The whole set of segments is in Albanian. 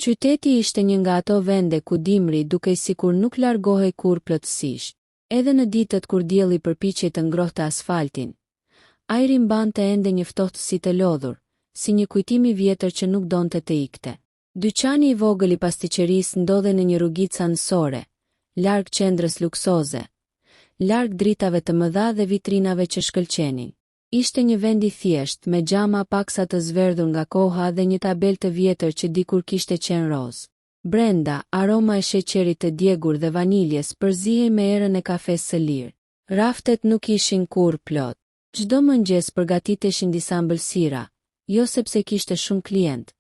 Qyteti ishte një nga ato vende ku dimri dukej sikur nuk largohej kur plotësisht. Edhe në ditët kur dielli përpiqej të ngrohte asfaltin, ajri mbante ende një ftohtësi të lodhur, si një kujtim i vjetër që nuk donte të ikte. Dyqani i vogël i pastiqerisë ndodhej në një rrugicë anësore, larg qendrës luksoze, larg dritave të mëdha dhe vitrinave që shkëlqenin. Ishte një vend i thjesht, me xhama paksa të zverdhur nga koha dhe një tabelë të vjetër që dikur kishte qenë roz. Brenda, aroma e sheqerit të djegur dhe vaniljes përzihej me erën e kafes së lirë. Raftet nuk ishin kurrë plot. Çdo mëngjes përgatiteshin disa ëmbëlsira, jo sepse kishte shumë klient,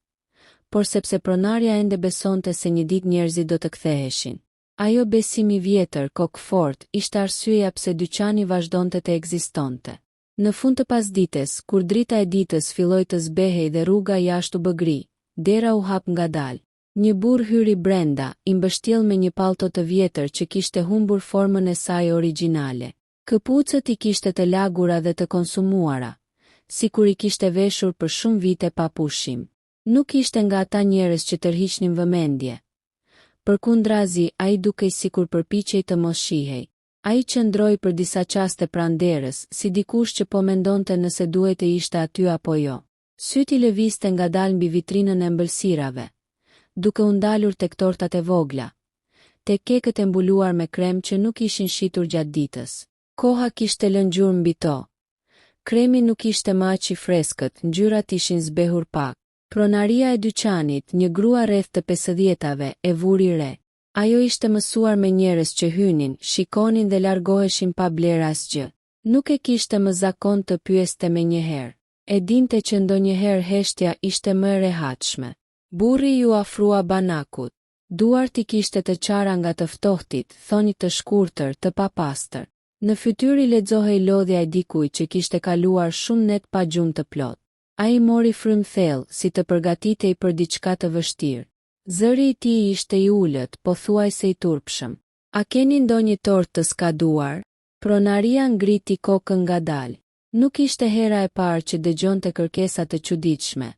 por sepse pronarja ende besonte se një ditë njerëzit do të ktheheshin. Ajo besim i vjetër, kokfort, ishte arsyeja pse dyqani vazhdonte të ekzistonte. Në fund të pasdites, kur drita e ditës filloi të zbehej dhe rruga jashtu bëgri, dera u hap ngadalë. Një burr hyri brenda, i mbështjell me një pallto të vjetër që kishte humbur formën e saj origjinale. Këpucët i kishte të lagura dhe të konsumuara, sikur i kishte veshur për shumë vite pa pushim. Nuk ishte nga ata njerëz që tërhiqnin vëmendje. Përkundrazi, ai dukej sikur përpiqej të mos shihej. Ai qëndroi për disa qaste pranë derës, si dikush që po mendonte nëse duhet të ishte aty apo jo. Syt i lëvizte ngadalë mbi vitrinën e ëmbëlsirave, duke u ndalur tek tortat e vogla, tek kekët e mbuluar me krem që nuk ishin shitur gjatë ditës. Koha kishte lënë gjurmë mbi to. Kremi nuk ishte më aq i freskët, ngjyrat ishin zbehur pak. Pronaria e dyqanit, një grua rreth të 50-tave, e vuri re. Ajo ishte mësuar me njerëz që hynin, shikonin dhe largoheshin pa bler asgjë. Nuk e kishte më zakon të pyeste menjëherë. E dinte që ndonjëherë heshtja ishte më e rehatshme. Burri ju afrua banakut. Duart i kishte të qara nga të ftohtit, thonjë të shkurtër, të papastër. Në fytyrë i lexohej lodhja e dikujt që kishte kaluar shumë net pa gjumë të plot. Ai mori frymë thellë, si të përgatitej për diçka të vështirë. Zëri i tij ishte i ulët, pothuajse i turpshëm. A keni ndonjë tort të skaduar? Pronaria ngriti kokën ngadalë. Nuk ishte hera e parë që dëgjonte kërkesa të çuditshme,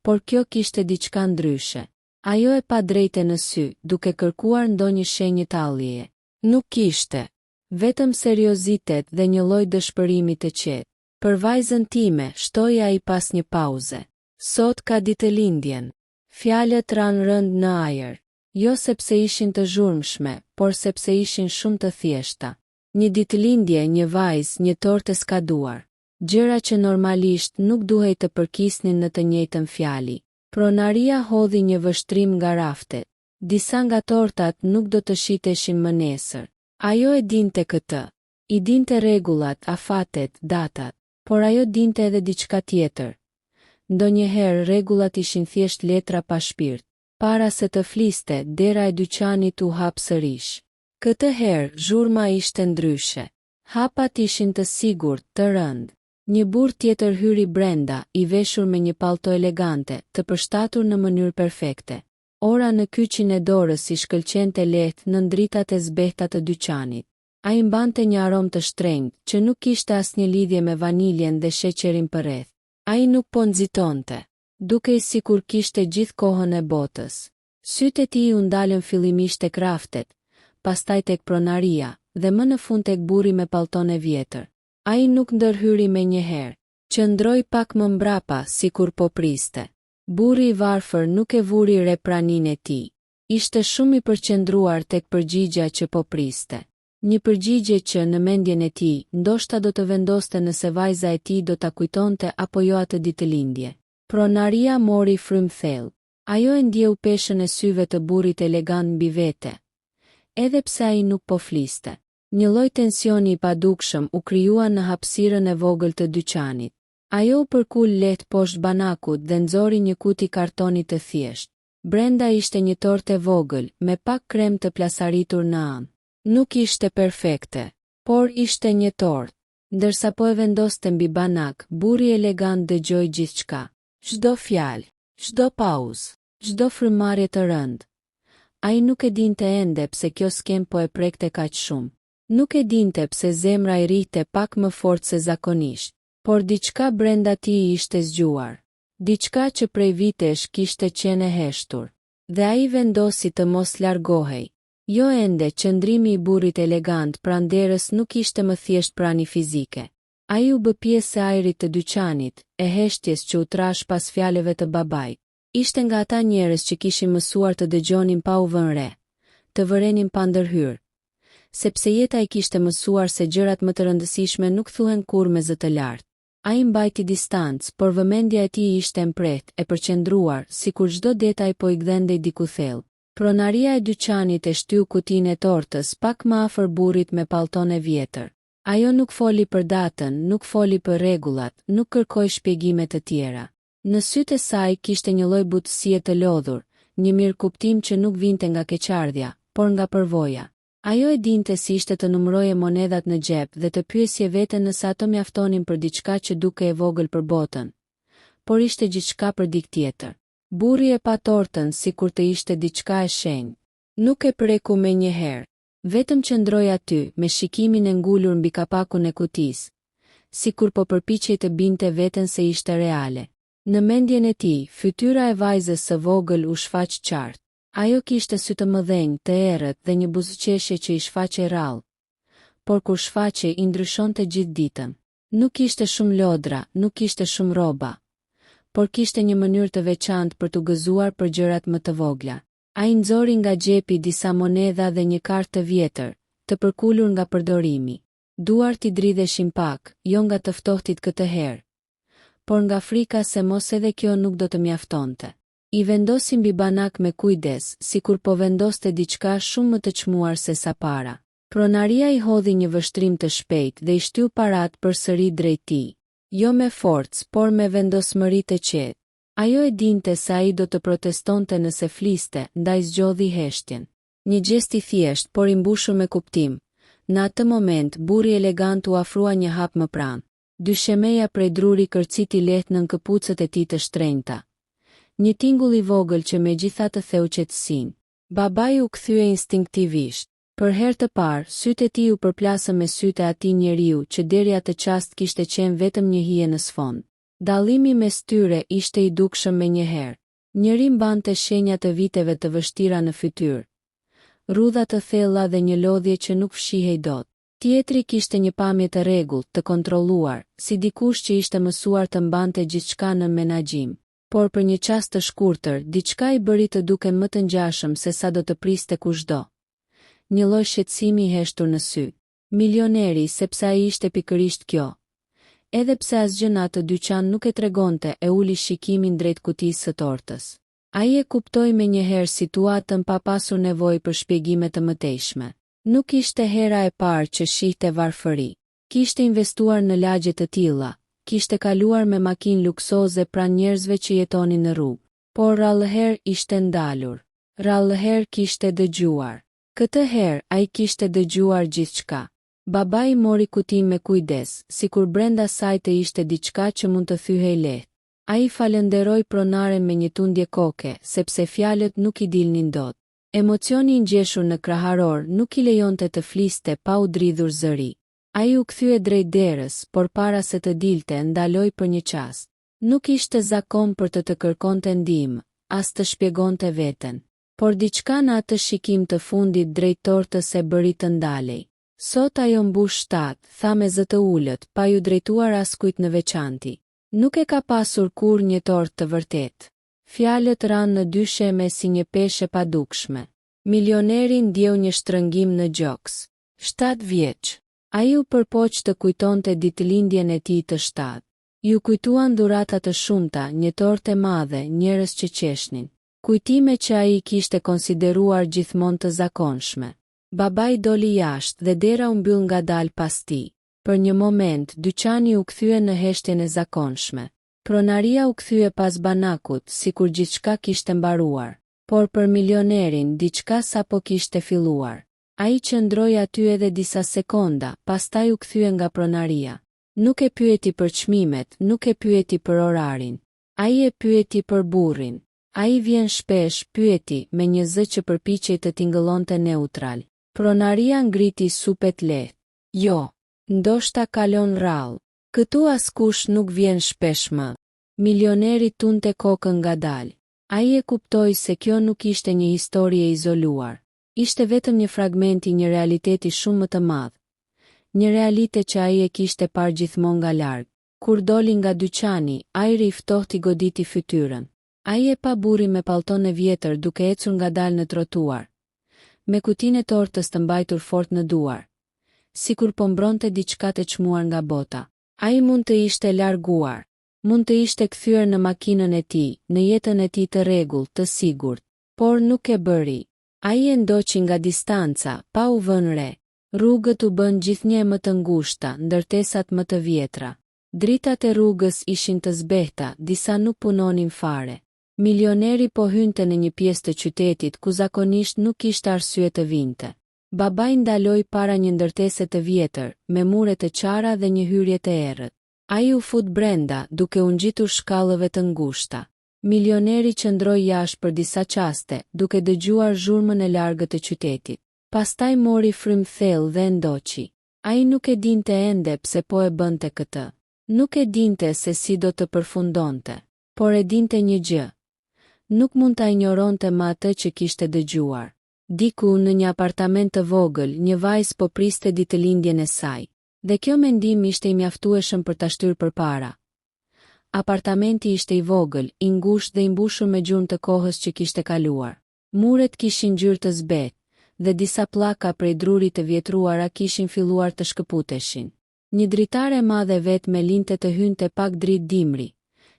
por kjo kishte diçka ndryshe. Ajo e pa drejtë në sy, duke kërkuar ndonjë shenjë talljeje. Nuk kishte. Vetëm seriozitet dhe një lloj dëshpërimi të qetë. Për vajzën time, shtoi ai pas një pauze. Sot ka ditëlindjen. Fjalët ranë rënd në ajër. Jo sepse ishin të zhurmshme, por sepse ishin shumë të thjeshta. Një ditëlindje, një vajzë, një tortë e skaduar. Gjëra që normalisht nuk duhej të përkisnin në të njëjtën fjali. Pronaria hodhi një vështrim nga raftet. Disa nga tortat nuk do të shiteshin më nesër. Ajo e dinte këtë. I dinte rregullat, afatet, datat, por ajo dinte edhe diçka tjetër. Ndonjëherë rregullat ishin thjesht letra pa shpirt. Para se të fliste, dera e dyqanit u hap sërish. Këtë herë zhurma ishte ndryshe. Hapat ishin të sigurt, të rënd. Një burr tjetër hyri brenda, i veshur me një pallto elegante, të përshtatur në mënyrë perfekte. Ora në kyçin e dorës i shkëlqente lehtë në dritat e zbehta të dyqanit. Ai mbante një aromë të shtrenjtë, që nuk kishte asnjë lidhje me vaniljen dhe sheqerin përreth. Ai nuk po nxitonte, dukej sikur kishte gjithë kohën e botës. Sytë e tij u ndalën fillimisht tek raftet, pastaj tek pronaria, dhe më në fund tek burri me pallton e vjetër. Ai nuk ndërhyri menjëherë, qëndroi pak më mbrapa, sikur po priste. Burri i varfër nuk e vuri re praninë e tij. Ishte shumë i përqendruar tek përgjigjja që po priste. Një përgjigje që në mendjen e tij ndoshta do të vendoste nëse vajza e tij do ta kujtonte apo jo atë ditëlindje. Pronaria mori frymë thellë. Ajo e ndjeu peshën e syve të burrit elegant mbi vete, edhe pse ai nuk po fliste. Një lloj tensioni i padukshëm u krijua në hapësirën e vogël të dyqanit. Ajo u përkul lehtë poshtë banakut dhe nxori një kuti kartoni të thjeshtë. Brenda ishte një tortë e vogël, me pak krem të plasaritur në anë. Nuk ishte perfekte, por ishte një tortë. Ndërsa po e vendoste mbi banak, burri elegant dëgjoi gjithçka. Çdo fjalë, çdo pauzë, çdo frymëmarrje të rëndë. Ai nuk e dinte ende pse kjo skem po e prekte kaq shumë. Nuk e dinte pse zemra i rrihte pak më fort se zakonisht, por diçka brenda tij ishte zgjuar. Diçka që prej vitesh kishte qenë e heshtur. dhe ai vendosi të mos largohej. Jo ende, qëndrimi i burrit elegant pranë derës nuk ishte më thjesht prani fizike. Ai u bë pjesë e ajrit të dyqanit, e heshtjes që u trash pas fjalëve të babait. Ishte nga ata njerëz që kishin mësuar të dëgjonin pa u vënë re, të vërenin pa ndërhyrë, sepse jeta i kishte mësuar se gjërat më të rëndësishme nuk thuhen kurrë me zë të lartë. Ai mbajti distancë, por vëmendja e tij ishte mprehtë, e përqendruar, sikur çdo detaj po i gdhentej diku thellë. Pronaria e dyqanit e shtyu kutinë e tortës pak më afër burrit me pallton e vjetër. Ajo nuk foli për datën, nuk foli për rregullat, nuk kërkoi shpjegime të tjera. Në sytë e saj kishte një lloj butësie të lodhur, një mirëkuptim që nuk vinte nga keqardhja, por nga përvoja. Ajo e dinte si ishte të numëroje monedat në xhep dhe të pyesje veten nëse ato mjaftonin për diçka që duke e vogël për botën, por ishte gjithçka për dikë tjetër. Burri e pa tortën sikur të ishte diçka e shenjtë. Nuk e preku menjëherë. Vetëm qëndroi aty, me shikimin e ngulur mbi kapakun e kutisë, sikur po përpiqej të binte veten se ishte reale. Në mendjen e tij, fytyra e vajzës së vogël u shfaq qartë. Ajo kishte sy të mëdhenj, të errët dhe një buzëqeshje që i shfaqej rrallë, por kur shfaqej i ndryshonte gjithë ditën. Nuk kishte shumë lodra, nuk kishte shumë rroba, por kishte një mënyrë të veçantë për t'u gëzuar për gjërat më të vogla. Ai nxori nga xhepi disa monedha dhe një kartë të vjetër, të përkulur nga përdorimi. Duart i dridheshin pak, jo nga të ftohtit këtë herë, por nga frika se mos edhe kjo nuk do të mjaftonte. I vendosi mbi banak me kujdes, sikur po vendoste diçka shumë më të çmuar se sa para. Pronaria i hodhi një vështrim të shpejtë dhe i shtyu parat përsëri drejt tij. Jo me forcë, por me vendosmëri të qetë. Ajo e dinte se ai do të protestonte nëse fliste, ndaj zgjodhi heshtjen. Një gjest i thjesht, por i mbushur me kuptim. Në atë moment, burri elegant u afrua një hap më pranë. Dyshemeja prej druri kërciti lehtë nën këpucët e tij të shtrenjta. Një tingull i vogël që megjithatë theu qetësinë. Babai u kthye instinktivisht. Për herë të parë, sytë e tij u përplasën me sytë e atij njeriu që deri atë çast kishte qenë vetëm një hije në sfond. Dallimi mes tyre ishte i dukshëm menjëherë. Njëri mbante shenja të viteve të vështira në fytyrë, rrudha të thella dhe një lodhje që nuk fshihej dot. Tjetri kishte një pamje të rregullt, të kontrolluar, si dikush që ishte mësuar të mbante gjithçka në menaxhim. Por për një çast të shkurtër, diçka i bëri të duken më të ngjashëm se sa do të priste kushdo. Një lloj shqetësimi i heshtur në sy. Milioneri, sepse ai ishte pikërisht kjo. Edhe pse asgjë në atë dyqan nuk e tregonte, e uli shikimin drejt kutisë së tortës. Ai e kuptoi menjëherë situatën pa pasur nevojë për shpjegime të mëtejshme. Nuk ishte hera e parë që shihte varfëri. Kishte investuar në lagje të tilla, kishte kaluar me makinë luksoze pranë njerëzve që jetonin në rrugë, por rrallëherë ishte ndalur. Rrallëherë kishte dëgjuar. Këtë herë ai kishte dëgjuar gjithçka. Babai mori kutinë me kujdes, sikur brenda saj të ishte diçka që mund të thyhej lehtë. Ai falenderoi pronaren me një tundje koke, sepse fjalët nuk i dilnin dot. Emocioni i ngjeshur në kraharor nuk i lejonte të fliste pa u dridhur zëri. Ai u kthye drejt derës, por para se të dilte ndaloi për një çast. Nuk ishte zakon për të kërkonte ndihmë, as të shpjegonte veten. Por diçka në atë shikim të fundit drejt tortës e bëri të ndalej. Sot ajo mbush 7, tha me zë të ulët, pa ju drejtuar askujt në veçanti. Nuk e ka pasur kur një tortë të vërtet. Fjalët ranë në dysheme si një peshë e padukshme. Milioneri ndjeu një shtrëngim në gjoks. 7 vjeç. Ai u përpoq të kujtonte ditëlindjen e tij të 7. Ju kujtuan dhurata të shumta, një tortë e madhe, njerëz që qeshnin. Kujtime që ai kishte konsideruar gjithmonë të zakonshme. Babai doli jashtë dhe dera u mbyll ngadalë pas tij. Për një moment, dyqani u kthye në heshtjen e zakonshme. Pronaria u kthye pas banakut, sikur gjithçka kishte mbaruar. Por për milionerin, diçka sapo kishte filluar. Ai qëndroi aty edhe disa sekonda, pastaj u kthye nga pronaria. Nuk e pyeti për çmimet, nuk e pyeti për orarin. Ai e pyeti për burrin. Ai vjen shpesh, pyeti, me një zë që përpiqej të tingëllonte neutral. Pronaria ngriti supet lehtë. Jo, ndoshta kalon rrallë. Këtu askush nuk vjen shpesh më. Milioneri tunte kokën ngadalë. Ai e kuptoi se kjo nuk ishte një histori e izoluar. Ishte vetëm një fragment i një realiteti shumë më të madh. Një realitet që ai e kishte parë gjithmonë nga larg. Kur doli nga dyqani, ajri i ftohtë i goditi fytyrën. Ai e pa burrin me pallton e vjetër duke ecur ngadalë në trotuar, me kutinë e tortës të mbajtur fort në duar, sikur po mbronte diçka të çmuar nga bota. Ai mund të ishte larguar, mund të ishte kthyer në makinën e tij, në jetën e tij të rregullt, të sigurt, por nuk e bëri. Ai e ndoqi nga distanca, pa u vënë re. Rrugët u bën gjithnjë më të ngushta, ndërtesat më të vjetra. Dritat e rrugës ishin të zbehta, disa nuk punonin fare. Milioneri po hynte në një pjesë të qytetit ku zakonisht nuk kishte arsye të vinte. Babai ndaloi para një ndërtese të vjetër, me mure të qara dhe një hyrje të errët. Ai u fut brenda, duke u ngjitur shkallëve të ngushta. Milioneri qëndroi jashtë për disa çaste, duke dëgjuar zhurmën e largët të qytetit. Pastaj mori frym thellë dhe ndoqi. Ai nuk e dinte ende pse po e bënte këtë. Nuk e dinte se si do të përfundonte, por e dinte një gjë. Nuk mund ta injoronte më atë që kishte dëgjuar. Diku në një apartament të vogël, një vajzë po priste ditëlindjen e saj. Dhe kjo mendim ishte i mjaftueshëm për ta shtyrë përpara. Apartamenti ishte i vogël, i ngushtë dhe i mbushur me gjurmë të kohës që kishte kaluar. Muret kishin ngjyrë të zbet, dhe disa pllaka prej drurit të vjetruara kishin filluar të shkëputeshin. Një dritare e madhe vetë me linte të hynte pak dritë dimri,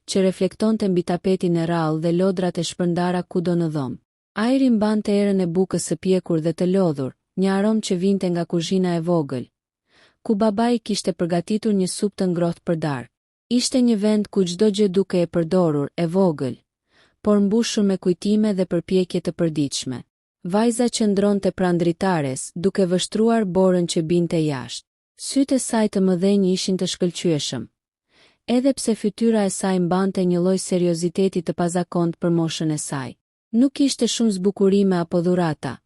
që reflektonte mbi tapetin e rrallë dhe lodrat e shpërndara kudo në dhomë. Ajri mbante erën e bukës së pjekur dhe të lodhur, një aromë që vinte nga kuzhina e vogël, ku babai kishte përgatitur një supë të ngrohtë për darkë. Ishte një vend ku çdo gjë duke e përdorur, e vogël, por mbushur me kujtime dhe përpjekje të përditshme. Vajza qëndronte pranë dritares, duke vështruar borën që binte jashtë. Sytë e saj të mëdhenj ishin të shkëlqyeshëm, edhe pse fytyra e saj mbante një lloj serioziteti të pazakont për moshën e saj. Nuk ishte shumë zbukurime apo dhurata,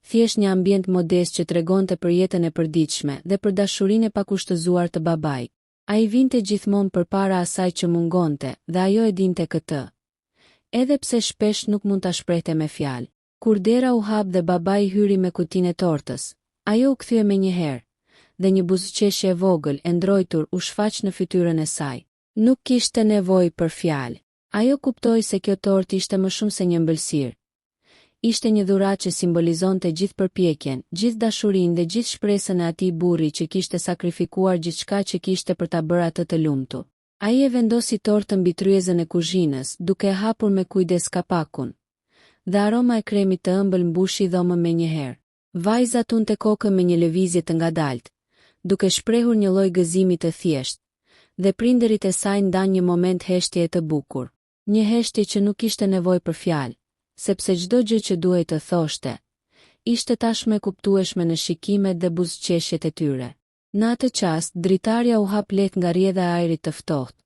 thjesht një ambient modest që tregonte për jetën e përditshme dhe për dashurinë e pakushtëzuar të babait. Ai vinte gjithmonë përpara asaj që mungonte, dhe ajo e dinte këtë. Edhe pse shpesh nuk mund ta shprehte me fjalë. Kur dera u hap dhe babai hyri me kutinë e tortës, ajo u kthye menjëherë, dhe një buzëqeshje e vogël e ndrojtur u shfaq në fytyrën e saj. Nuk kishte nevojë për fjalë. Ajo kuptoi se kjo tortë ishte më shumë se një ëmbëlsirë. Ishte një dhuratë që simbolizonte gjithë përpjekjen, gjithë dashurinë dhe gjithë shpresën e atij burri që kishte sakrifikuar gjithçka që kishte për ta bërë atë të lumtur. Ai e vendosi tortën mbi tryezën e kuzhinës, duke e hapur me kujdes kapakun, dhe aroma e kremit të ëmbël mbushi dhomën menjëherë. Vajza tunte kokën me një lëvizje të ngadaltë, duke shprehur një lloj gëzimi të thjeshtë, dhe prindërit e saj ndan një moment heshtje të bukur. Një heshtje që nuk ishte nevojë për fjalë, sepse çdo gjë që duhej të thoshte, ishte tashmë e kuptueshme në shikimet dhe buzëqeshjet e tyre. Në atë çast, dritarja u hap lehtë nga rrjedha e ajrit të ftohtë,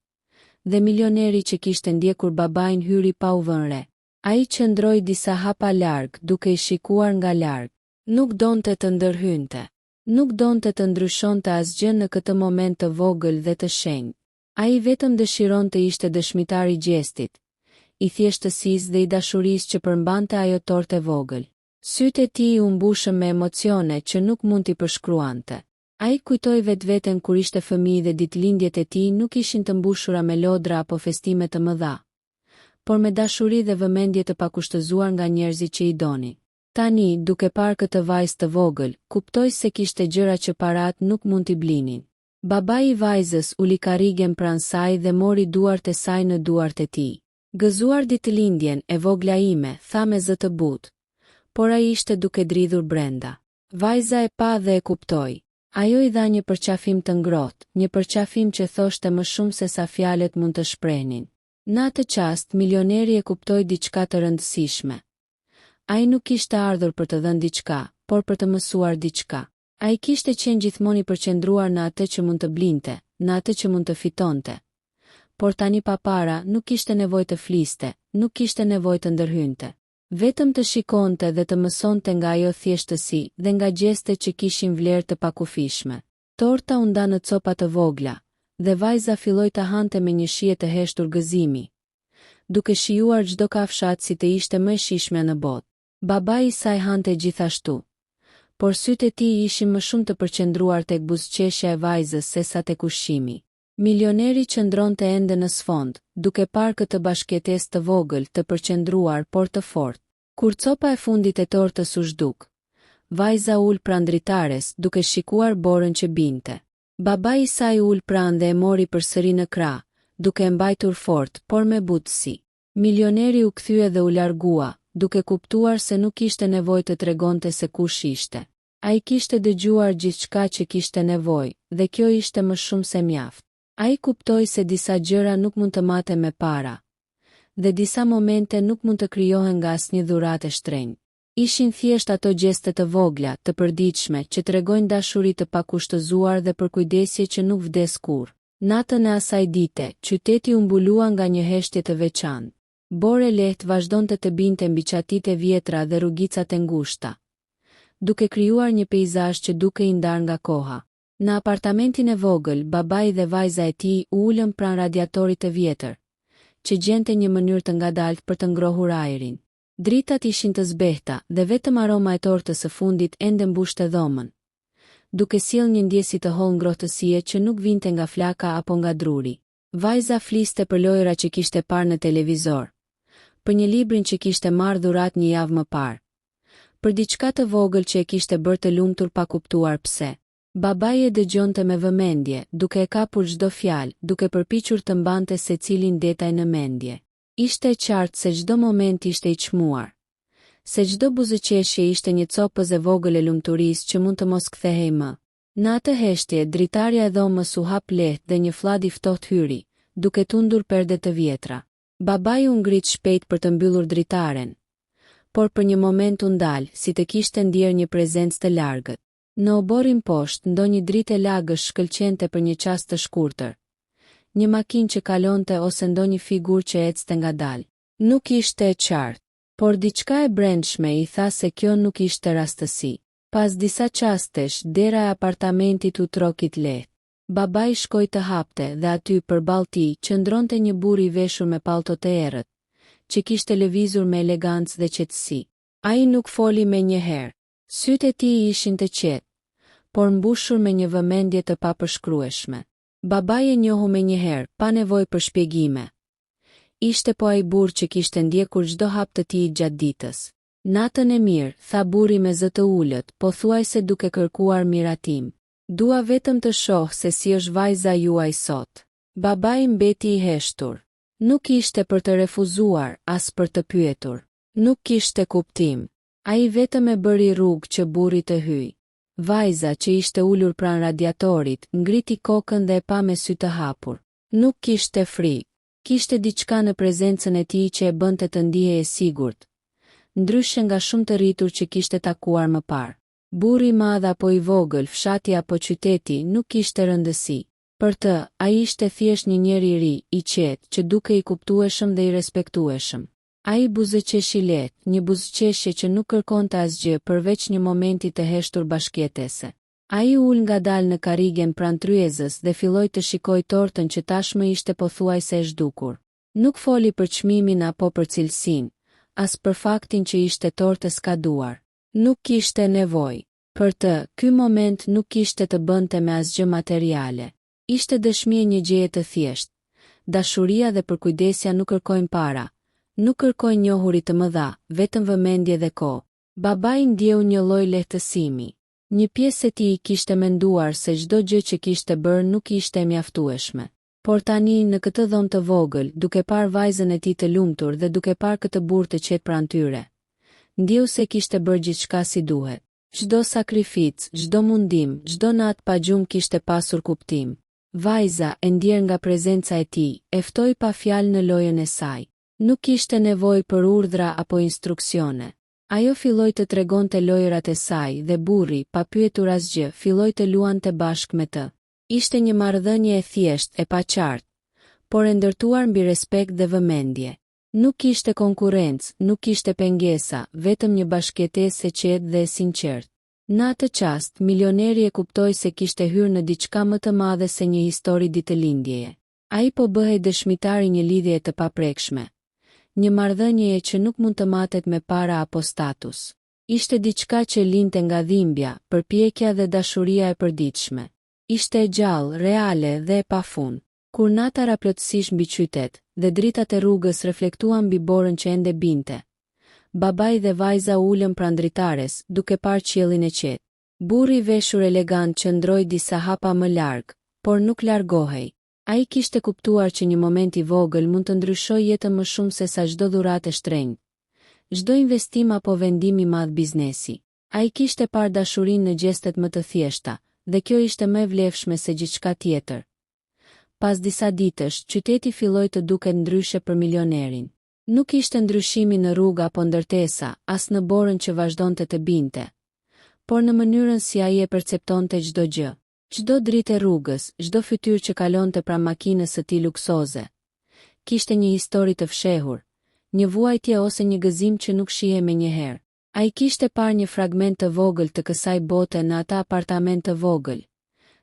dhe milioneri që kishte ndjekur babain hyri pa u vënë re. Ai qëndroi disa hapa larg, duke i shikuar nga larg. Nuk donte të ndërhynte. Nuk donte të ndryshonte asgjë në këtë moment të vogël dhe të shenjtë. Ai vetëm dëshironte ishte dëshmitar i gjestit, i thjeshtësisë dhe i dashurisë që përmbante ajo tortë e vogël. Sytë e tij u mbushën me emocione që nuk mund t'i përshkruante. Ai kujtoi vetveten kur ishte fëmijë dhe ditëlindjet e tij nuk ishin të mbushura me lodra apo festime të mëdha, por me dashuri dhe vëmendje të pakushtëzuar nga njerëzit që i donin. Tani, duke parë këtë vajzë të vogël, kuptoi se kishte gjëra që parat nuk mund t'i blinin. Babai i vajzës uli karrigen pranë saj dhe mori duart e saj në duart e tij. Gëzuar ditëlindjen e vogla ime, tha me zë të butë, por ai ishte duke dridhur brenda. Vajza e pa dhe e kuptoi. Ajo i dha një përqafim të ngrohtë, një përqafim që thoshte më shumë se sa fjalët mund të shprehnin. Në atë çast, milioneri e kuptoi diçka të rëndësishme. Ai nuk kishte ardhur për të dhënë diçka, por për të mësuar diçka. Ai kishte qenë gjithmonë i përqendruar në atë që mund të blinte, në atë që mund të fitonte. Por tani pa para, nuk kishte nevojë të fliste, nuk kishte nevojë të ndërhynte. Vetëm të shikonte dhe të mësonte nga ajo thjeshtësi dhe nga gjestet që kishin vlerë të pakufishme. Torta u nda në copa të vogla, dhe vajza filloi të hante me një shije të heshtur gëzimi, duke shijuar çdo kafshat si të ishte më e shijshme në botë. Babai i saj hante gjithashtu, por sytë e tij ishin më shumë të përqendruar tek buzëqeshja e vajzës se sa tek ushqimi. Milioneri qëndronte ende në sfond, duke parë këtë bashkëjetesë të vogël, të përqendruar por të fortë. Kur copa e fundit e tortës u zhduk, vajza ul pranë dritares, duke shikuar borën që binte. Babai i saj ul pranë dhe e mori përsëri në krah, duke e mbajtur fort, por me butësi. Milioneri u kthye dhe u largua, duke kuptuar se nuk kishte nevojë të tregonte se kush ishte. Ai kishte dëgjuar gjithçka që kishte nevojë, dhe kjo ishte më shumë se mjaft. Ai kuptoi se disa gjëra nuk mund të maten me para, dhe disa momente nuk mund të krijohen nga asnjë dhuratë e shtrenjtë. Ishin thjesht ato gjeste të vogla, të përditshme, që tregojnë dashuri të pakushtëzuar dhe përkujdesje që nuk vdes kurrë. Natën e asaj dite, qyteti u mbulua nga një heshtje të veçantë. Borë e lehtë vazhdonte të binte mbi çatitë e vjetra dhe rrugicat e ngushta, duke krijuar një peizazh që dukej i ndarë nga koha. Në apartamentin e vogël, babai dhe vajza e tij u ulën pranë radiatorit të vjetër, që gjente një mënyrë të ngadaltë për të ngrohur ajrin. Dritat ishin të zbehta dhe vetëm aroma e tortës së fundit ende mbushte dhomën, duke sjellë një ndjesi të hollë ngrohtësie që nuk vinte nga flaka apo nga druri. Vajza fliste për lojra që kishte parë në televizor, për një librin që kishte marrë dhuratë një javë më parë, për diçka të vogël që e kishte bërë të lumtur pa kuptuar pse. Babai e dëgjonte me vëmendje, duke e kapur çdo fjalë, duke përpiqur të mbante secilin detaj në mendje. Ishte e qartë se çdo moment ishte i çmuar, se çdo buzëqeshje ishte një copëz e vogël e lumturisë që mund të mos kthehej më. Në atë heshtje, dritarja e dhomës u hap lehtë dhe një fllad i ftohtë hyri, duke tundur perde të vjetra. Babai u ngrit shpejt për të mbyllur dritaren, por për një moment u ndal, si të kishte ndier një prezencë të largët. Në oborin poshtë, ndonjë dritë e lagësh shkëlqente për një çast të shkurtër. Një makinë që kalonte ose ndonjë figurë që ecte ngadalë. Nuk ishte e qartë, por diçka e brendshme i tha se kjo nuk ishte rastësi. Pas disa qastesh, dera e apartamentit u trokit lehtë. Babai shkoi të hapte dhe aty përballë tij qëndronte një burr i veshur me pallto të errët, që kishte lëvizur me elegancë dhe qetësi. Ai nuk foli menjëherë. Sytë e tij ishin të qetë, por mbushur me një vëmendje të papërshkrueshme. Babai e njohu menjëherë, pa nevojë për shpjegime. Ishte po ai burr që kishte ndjekur çdo hap të tij gjatë ditës. Natën e mirë, tha burri me zë të ulët, pothuajse duke kërkuar miratim. Dua vetëm të shoh se si është vajza juaj sot. Babai mbeti i heshtur. Nuk ishte për të refuzuar, as për të pyetur. Nuk kishte kuptim. Ai vetëm e bëri rrugë që burri të hyj. Vajza që ishte ulur pranë radiatorit, ngriti kokën dhe e pa me sy të hapur. Nuk kishte frikë. Kishte diçka në prezencën e tij që e bënte të ndihej e sigurt, ndryshe nga shumë të rritur që kishte takuar më parë. Burri i madh apo i vogël, fshati apo qyteti, nuk kishte rëndësi. Për të, ai ishte thjesht një njeri i ri, i qetë, që duke i kuptueshëm dhe i respektueshëm. Ai buzëqeshi lehtë, një buzëqeshje që nuk kërkonte asgjë përveç një momenti të heshtur bashkëjetese. Ai ul ngadalë në karrigen pranë tryezës dhe filloi të shikojë tortën që tashmë ishte pothuajse e zhdukur. Nuk foli për çmimin apo për cilësinë, as për faktin që ishte tortë e skaduar. Nuk kishte nevojë. Për të, ky moment nuk kishte të bënte me asgjë materiale. Ishte dëshmi e një gjëje të thjeshtë. Dashuria dhe përkujdesja nuk kërkojnë para. Nuk kërkojnë njohuri të mëdha, vetëm vëmendje dhe kohë. Babai ndjeu një lloj lehtësimi. Një pjesë e tij kishte menduar se çdo gjë që kishte bërë nuk ishte e mjaftueshme. Por tani në këtë dhomë të vogël, duke parë vajzën e tij të lumtur dhe duke parë këtë burr të qetë pranë tyre, ndjeu se kishte bërë gjithçka si duhet. Çdo sakrificë, çdo mundim, çdo natë pa gjumë kishte pasur kuptim. Vajza, e ndjer nga prezenca e tij, e ftoi pa fjalë në lojën e saj. Nuk kishte nevojë për urdhra apo instruksione. Ajo filloi të tregonte lojërat e saj dhe burri, pa pyetur asgjë, filloi të luante bashkë me të. Ishte një marrëdhënie e thjeshtë, e paqartë, por e ndërtuar mbi respekt dhe vëmendje. Nuk kishte konkurrencë, nuk kishte pengesa, vetëm një bashkëjetesë e qetë dhe e sinqertë. Në atë çast, milioneri e kuptoi se kishte hyrë në diçka më të madhe se një histori ditëlindjeje. Ai po bëhej dëshmitar i një lidhjeje të paprekshme, një marrëdhënie që nuk mund të matet me para apo status. Ishte diçka që linte nga dhimbja, përpjekja dhe dashuria e përditshme. Ishte e gjallë, reale dhe e pafund. Kur nata ra plotësisht mbi qytet, dhe dritat e rrugës reflektuan mbi borën që ende binte, babai dhe vajza ulën pranë dritares, duke parë qiellin e qetë. Burri i veshur elegant qëndroi disa hapa më larg, por nuk largohej. Ai kishte kuptuar që një moment i vogël mund të ndryshojë jetën më shumë se sa çdo dhuratë e shtrenjtë, çdo investim apo vendim i madh biznesi. Ai kishte parë dashurinë në gjestet më të thjeshta, dhe kjo ishte më e vlefshme se gjithçka tjetër. Pas disa ditësh, qyteti filloi të duket ndryshe për milionerin. Nuk ishte ndryshimi në rrugë apo ndërtesa, as në borën që vazhdonte të binte, por në mënyrën si ai e perceptonte çdo gjë. Çdo dritë e rrugës, çdo fytyrë që kalonte pranë makinës së tij luksoze, kishte një histori të fshehur, një vuajtje ose një gëzim që nuk shihej menjëherë. Ai kishte parë një fragment të vogël të kësaj bote në atë apartament të vogël,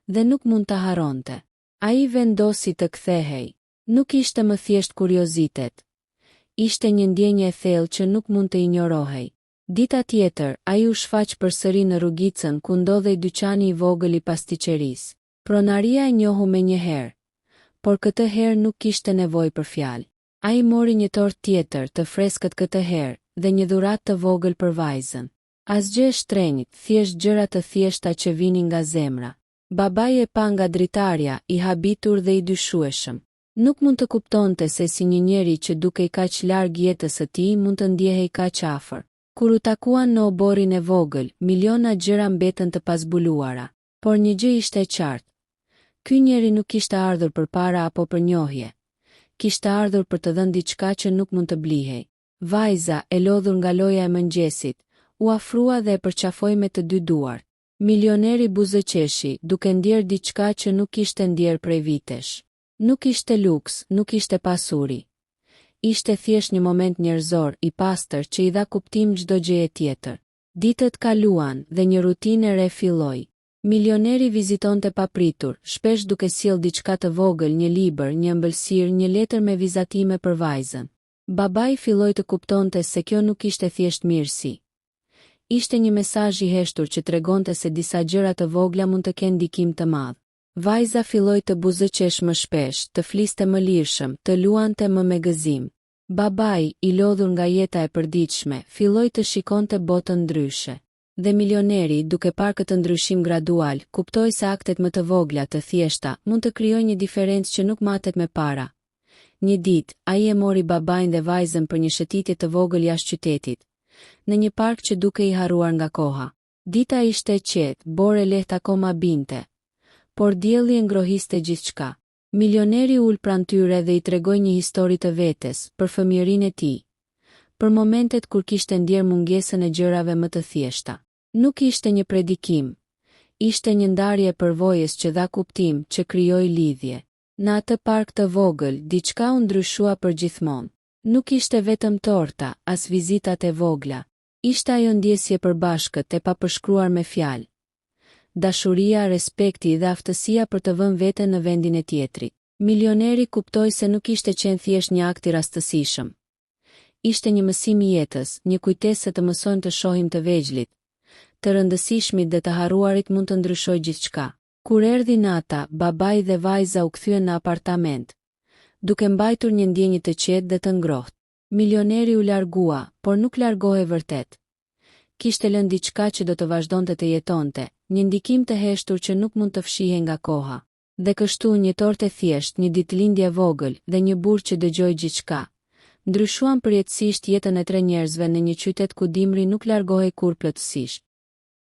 dhe nuk mund ta harronte. Ai vendosi të kthehej. Nuk ishte më thjesht kuriozitet. Ishte një ndjenjë e thellë që nuk mund të injorohej. Dita tjetër, ai u shfaq përsëri në rrugicën ku ndodhej dyqani i vogël i pastiqerisë. Pronaria e njohu menjëherë, por këtë herë nuk kishte nevojë për fjalë. Ai mori një tortë tjetër të freskët këtë herë dhe një dhuratë të vogël për vajzën. Asgjë e shtrenjtë, thjesht gjëra të thjeshta që vinin nga zemra. Babai e pa nga dritarja, i habitur dhe i dyshueshëm. Nuk mund të kuptonte se si një njeri që dukej kaq larg jetës së tij mund të ndjehej kaq afër. Kur u takuan në oborin e vogël, miliona gjëra mbetën të pazbuluara, por një gjë ishte e qartë. Ky njeri nuk kishte ardhur për para apo për njohje. Kishte ardhur për të dhënë diçka që nuk mund të blihej. Vajza, e lodhur nga loja e mëngjesit, u afrua dhe e përqafoi me të dy duart. Milioneri buzëqeshi, duke ndjer diçka që nuk kishte ndjer prej vitesh. Nuk ishte luks, nuk ishte pasuri. Ishte thjesht një moment njerëzor, i pastër që i dha kuptim çdo gjëje tjetër. Ditët kaluan dhe një rutinë e re filloi. Milioneri vizitonte papritur, shpesh duke sjell diçka të vogël, një libër, një ëmbëlsirë, një letër me vizatime për vajzën. Babai filloi të kuptonte se kjo nuk ishte thjesht mirësi. Ishte një mesazh i heshtur që tregonte se disa gjëra të vogla mund të kenë ndikim të madh. Vajza filloi të buzëqesh më shpesh, të fliste më lirshëm, të luante më me gëzim. Babai, i lodhur nga jeta e përditshme, filloi të shikonte botën ndryshe. Dhe milioneri, duke parë këtë ndryshim gradual, kuptoi se aktet më të vogla të thjeshta mund të krijojnë një diferencë që nuk matet me para. Një ditë, ai e mori babain dhe vajzën për një shëtitje të vogël jashtë qytetit, në një park që dukej i harruar nga koha. Dita ishte e qetë, bore lehtë akoma binte, por dielli e ngrohiste gjithçka. Milioneri ul pranë tyre dhe i tregoi një histori të vetes, për fëmijërinë e tij, për momentet kur kishte ndjer mungesën e gjërave më të thjeshta. Nuk ishte një predikim, ishte një ndarje e përvojës që dha kuptim, që krijoi lidhje. Në atë park të vogël, diçka u ndryshua përgjithmonë. Nuk ishte vetëm torta, as vizitat e vogla. Ishte ajo ndjesje përbashkët e papërshkruar me fjalë. Dashuria, respekti dhe aftësia për të vënë veten në vendin e tjetrit. Milioneri kuptoi se nuk ishte qenë thjesht një akt i rastësishëm. Ishte një mësim i jetës, një kujtesë se të mësojmë të shohim të vegjëlit, të rëndësishmit dhe të harruarit mund të ndryshojë gjithçka. Kur erdhi nata, babai dhe vajza u kthyen në apartament, duke mbajtur një ndjenjë të qetë dhe të ngrohtë. Milioneri u largua, por nuk largohej vërtet. Kishte lënë diçka që do të vazhdonte të jetonte, një ndikim të heshtur që nuk mund të fshihej nga koha. Dhe kështu një tortë e thjeshtë, një ditëlindje vogël dhe një burr që dëgjoi gjithçka ndryshuan përjetësisht jetën e tre njerëzve në një qytet ku dimri nuk largohej kur plotësisht.